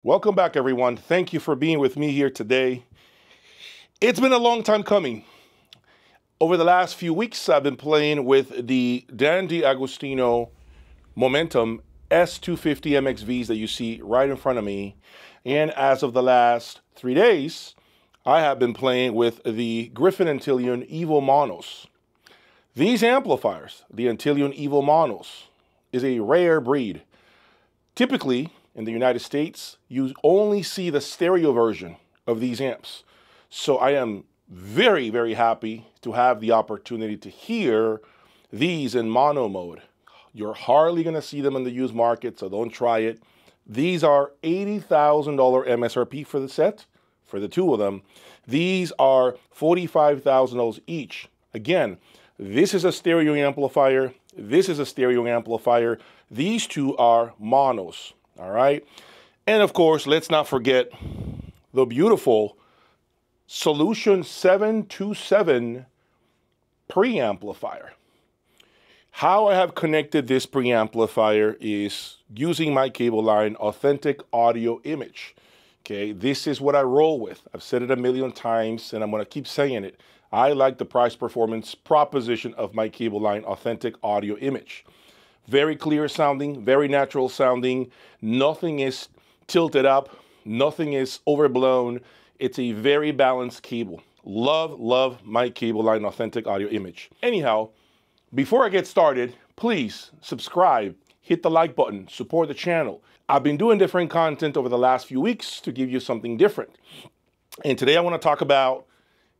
Welcome back, everyone. Thank you for being with me here today. It's been a long time coming. Over the last few weeks, I've been playing with the Dan D'Agostino Momentum S250 MXVs that you see right in front of me. And as of the last 3 days, I have been playing with the Gryphon Antileon Evo Monos. These amplifiers, the Antileon Evo Monos, is a rare breed. Typically, in the United States, you only see the stereo version of these amps. So I am very, very happy to have the opportunity to hear these in mono mode. You're hardly going to see them in the used market, so don't try it. These are $80,000 MSRP for the set, for the two of them. These are $45,000 each. Again, this is a stereo amplifier. This is a stereo amplifier. These two are monos. All right. And of course, let's not forget the beautiful Solution 727 preamplifier. How I have connected this preamplifier is using my cable line authentic audio image. Okay, this is what I roll with. I've said it a million times and I'm going to keep saying it. I like the price performance proposition of my cable line authentic audio image. Very clear sounding, very natural sounding. Nothing is tilted up. Nothing is overblown. It's a very balanced cable. Love my cable line authentic audio image. Anyhow, before I get started, please subscribe, hit the like button, support the channel. I've been doing different content over the last few weeks to give you something different. And today I want to talk about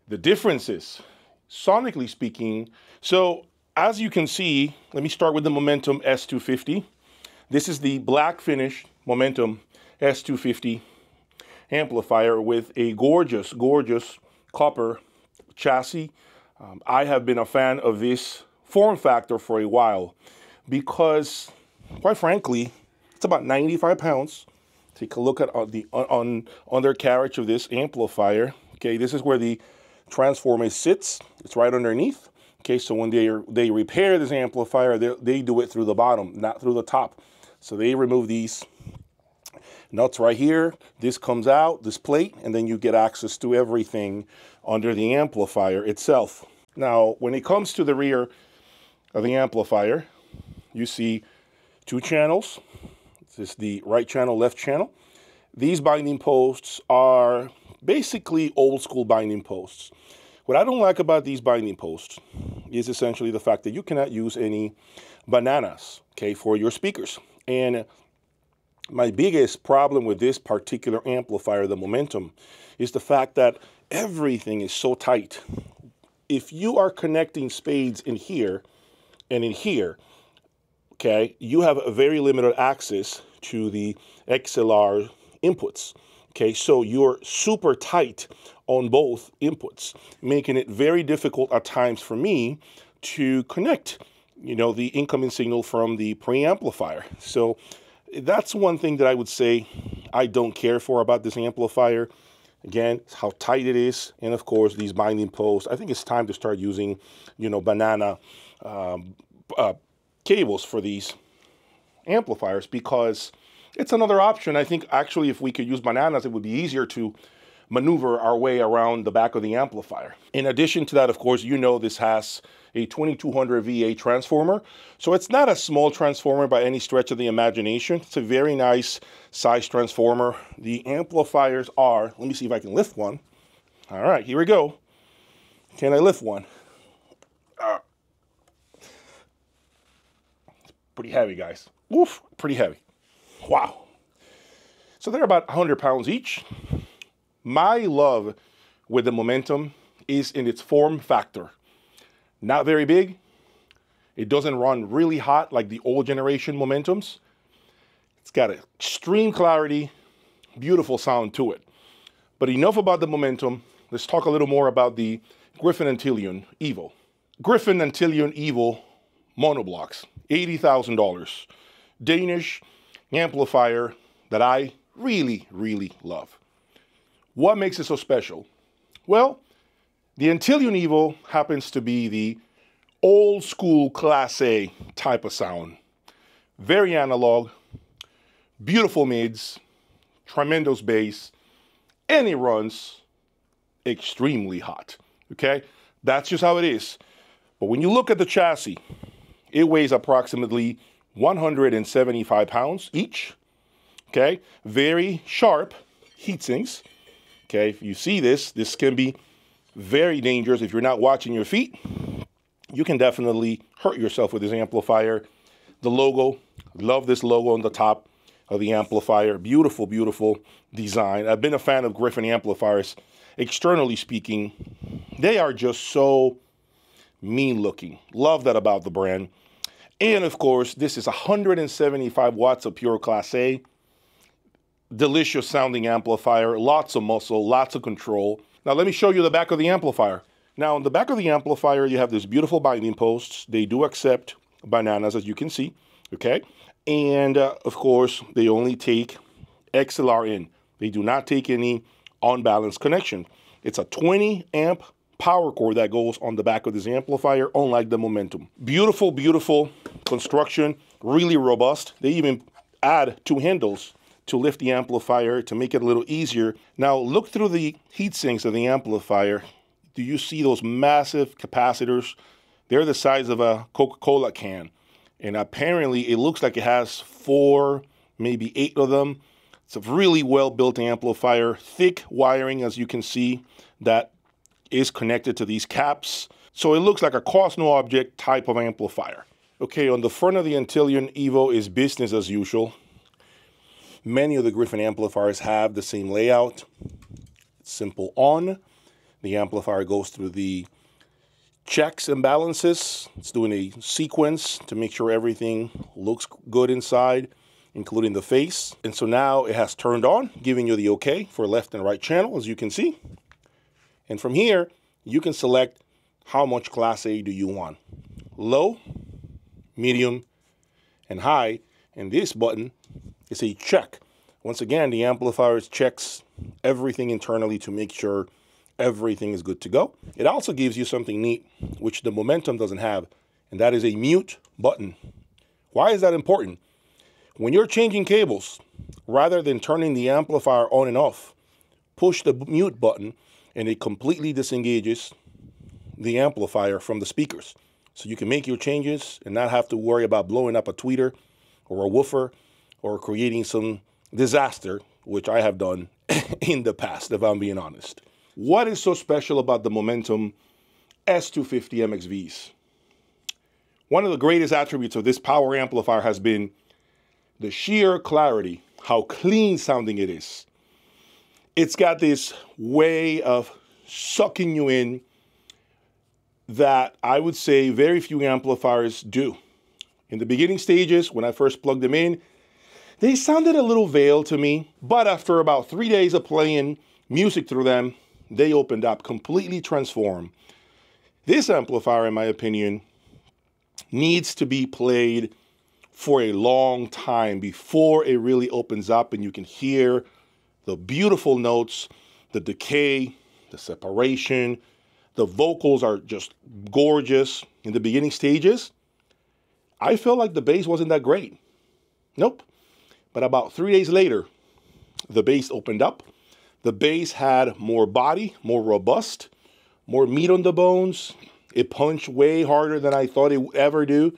the differences, sonically speaking. So, as you can see, let me start with the Momentum S250. This is the black finish Momentum S250 amplifier with a gorgeous copper chassis. I have been a fan of this form factor for a while because, quite frankly, it's about 95 pounds. Take a look at the undercarriage of this amplifier. Okay, this is where the transformer sits. It's right underneath. Okay, so when they repair this amplifier, they do it through the bottom, not through the top. So they remove these nuts right here. This comes out, this plate, and then you get access to everything under the amplifier itself. Now, when it comes to the rear of the amplifier, you see two channels. This is the right channel, left channel. These binding posts are basically old school binding posts. What I don't like about these binding posts is essentially the fact that you cannot use any bananas, okay, for your speakers. And my biggest problem with this particular amplifier, the Momentum, is the fact that everything is so tight. If you are connecting spades in here and in here, okay, you have a very limited access to the XLR inputs. Okay, so you're super tight on both inputs, making it very difficult at times for me to connect, the incoming signal from the preamplifier. So that's one thing that I would say I don't care for about this amplifier. Again, how tight it is, and of course these binding posts. I think it's time to start using, banana cables for these amplifiers because it's another option. I think actually if we could use bananas, it would be easier to maneuver our way around the back of the amplifier. In addition to that, of course, this has a 2200 VA transformer. So it's not a small transformer by any stretch of the imagination. It's a very nice size transformer. The amplifiers are, let me see if I can lift one. All right, here we go. Can I lift one? It's pretty heavy, guys. Oof, pretty heavy. Wow. So they're about 100 pounds each. My love with the Momentum is in its form factor. Not very big. It doesn't run really hot like the old generation Momentums. It's got extreme clarity, beautiful sound to it. But enough about the Momentum. Let's talk a little more about the Gryphon Antileon Evo. Gryphon Antileon Evo monoblocks, $80,000. Danish amplifier that I really love. What makes it so special? Well, the Antileon Evo happens to be the old school Class A type of sound. Very analog, beautiful mids, tremendous bass, and it runs extremely hot, okay? That's just how it is. But when you look at the chassis, it weighs approximately 175 pounds each, okay? Very sharp heat sinks, okay? If you see this, this can be very dangerous if you're not watching your feet. You can definitely hurt yourself with this amplifier. The logo, love this logo on the top of the amplifier. Beautiful, beautiful design. I've been a fan of Gryphon amplifiers. Externally speaking, they are just so mean looking. Love that about the brand. And of course, this is 175 watts of pure Class A. Delicious sounding amplifier, lots of muscle, lots of control. Now let me show you the back of the amplifier. Now on the back of the amplifier, you have this beautiful binding posts. They do accept bananas, as you can see, okay? And of course, they only take XLR in. They do not take any unbalanced connection. It's a 20 amp power cord that goes on the back of this amplifier, unlike the Momentum. Beautiful, beautiful construction, really robust. They even add 2 handles to lift the amplifier to make it a little easier. Now look through the heat sinks of the amplifier. Do you see those massive capacitors? They're the size of a Coca-Cola can. And apparently it looks like it has 4, maybe 8 of them. It's a really well-built amplifier, thick wiring, as you can see, that is connected to these caps. So it looks like a cost no object type of amplifier. Okay, on the front of the Antileon Evo is business as usual. Many of the Gryphon amplifiers have the same layout. It's simple on. The amplifier goes through the checks and balances. It's doing a sequence to make sure everything looks good inside, including the face. And so now it has turned on, giving you the okay for left and right channel, as you can see. And from here, you can select how much Class A do you want. Low, medium, and high. And this button is a check. Once again, the amplifier checks everything internally to make sure everything is good to go. It also gives you something neat, which the Momentum doesn't have, and that is a mute button. Why is that important? When you're changing cables, rather than turning the amplifier on and off, push the mute button and it completely disengages the amplifier from the speakers. So you can make your changes and not have to worry about blowing up a tweeter or a woofer or creating some disaster, which I have done in the past, if I'm being honest. What is so special about the Momentum S250 MXVs? One of the greatest attributes of this power amplifier has been the sheer clarity, how clean sounding it is. It's got this way of sucking you in that I would say very few amplifiers do. In the beginning stages, when I first plugged them in, they sounded a little veiled to me, but after about 3 days of playing music through them, they opened up, completely transformed. This amplifier, in my opinion, needs to be played for a long time before it really opens up and you can hear the beautiful notes, the decay, the separation. The vocals are just gorgeous. In the beginning stages, I felt like the bass wasn't that great. Nope. But about 3 days later, the bass opened up. The bass had more body, more robust, more meat on the bones. It punched way harder than I thought it would ever do.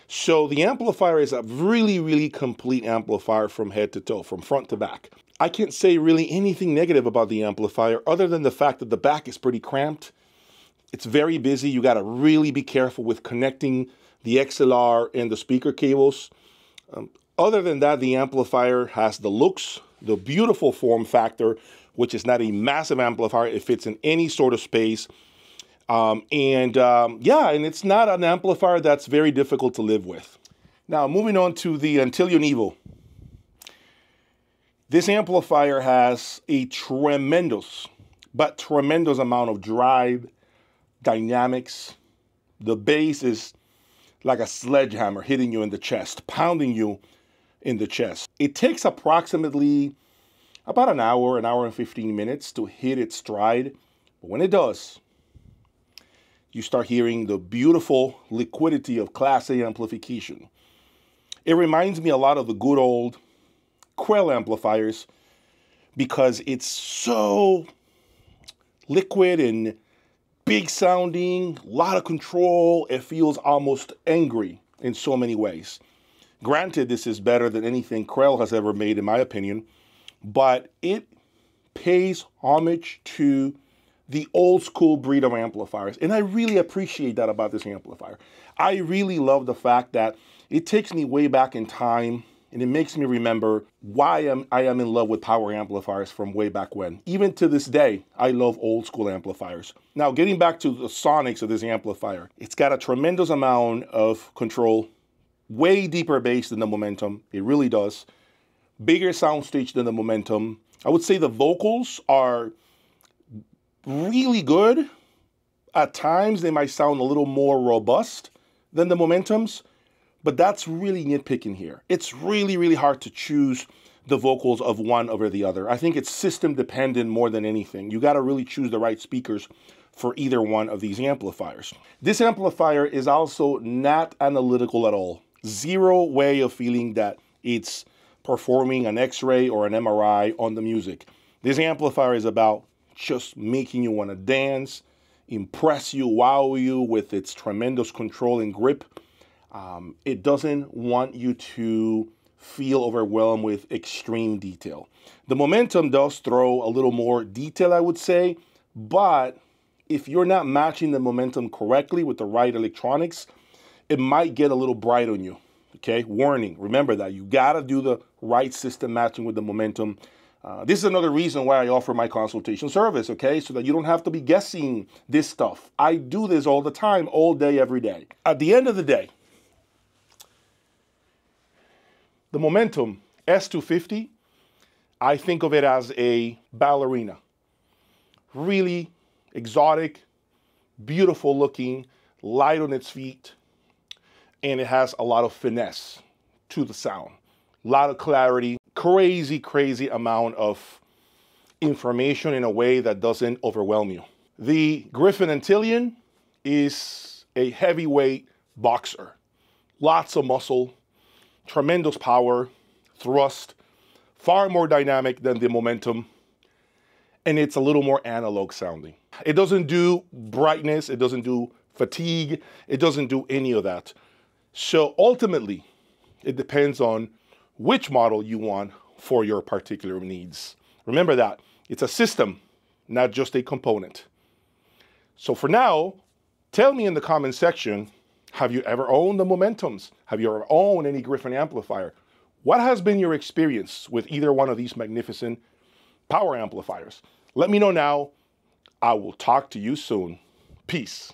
So the amplifier is a really, really complete amplifier from head to toe, from front to back. I can't say really anything negative about the amplifier other than the fact that the back is pretty cramped. It's very busy. You got to really be careful with connecting the XLR and the speaker cables. Other than that, the amplifier has the looks, the beautiful form factor, which is not a massive amplifier. It fits in any sort of space. Yeah, and it's not an amplifier that's very difficult to live with. Now, moving on to the Antileon Evo. This amplifier has a tremendous amount of drive, dynamics. The bass is like a sledgehammer hitting you in the chest, pounding you in the chest. It takes approximately about an hour and 15 minutes to hit its stride. But when it does, you start hearing the beautiful liquidity of Class A amplification. It reminds me a lot of the good old Quell amplifiers because it's so liquid and big sounding, a lot of control. It feels almost angry in so many ways. Granted, this is better than anything Krell has ever made, in my opinion, but it pays homage to the old school breed of amplifiers. And I really appreciate that about this amplifier. I really love the fact that it takes me way back in time, and it makes me remember why I am in love with power amplifiers from way back when. Even to this day, I love old school amplifiers. Now, getting back to the sonics of this amplifier, it's got a tremendous amount of control, way deeper bass than the Momentum. It really does. Bigger soundstage than the Momentum. I would say the vocals are really good. At times, they might sound a little more robust than the Momentums, but that's really nitpicking here. It's really, really hard to choose the vocals of one over the other. I think it's system dependent more than anything. You got to really choose the right speakers for either one of these amplifiers. This amplifier is also not analytical at all. Zero way of feeling that it's performing an X-ray or an MRI on the music. This amplifier is about just making you want to dance, impress you, wow you with its tremendous control and grip. It doesn't want you to feel overwhelmed with extreme detail. The Momentum does throw a little more detail, I would say, but if you're not matching the Momentum correctly with the right electronics, it might get a little bright on you, okay? Warning, remember that. You gotta do the right system matching with the Momentum. This is another reason why I offer my consultation service, okay? So that you don't have to be guessing this stuff. I do this all the time, all day, every day. At the end of the day, the Momentum S250, I think of it as a ballerina. Really exotic, beautiful looking, light on its feet, and it has a lot of finesse to the sound. A lot of clarity, crazy, crazy amount of information in a way that doesn't overwhelm you. The Gryphon Antileon is a heavyweight boxer. Lots of muscle, tremendous power, thrust, far more dynamic than the Momentum, and it's a little more analog sounding. It doesn't do brightness, it doesn't do fatigue, it doesn't do any of that. So ultimately, it depends on which model you want for your particular needs. Remember that it's a system, not just a component. So for now, tell me in the comment section, have you ever owned the Momentums? Have you ever owned any Gryphon amplifier? What has been your experience with either one of these magnificent power amplifiers? Let me know now. I will talk to you soon. Peace.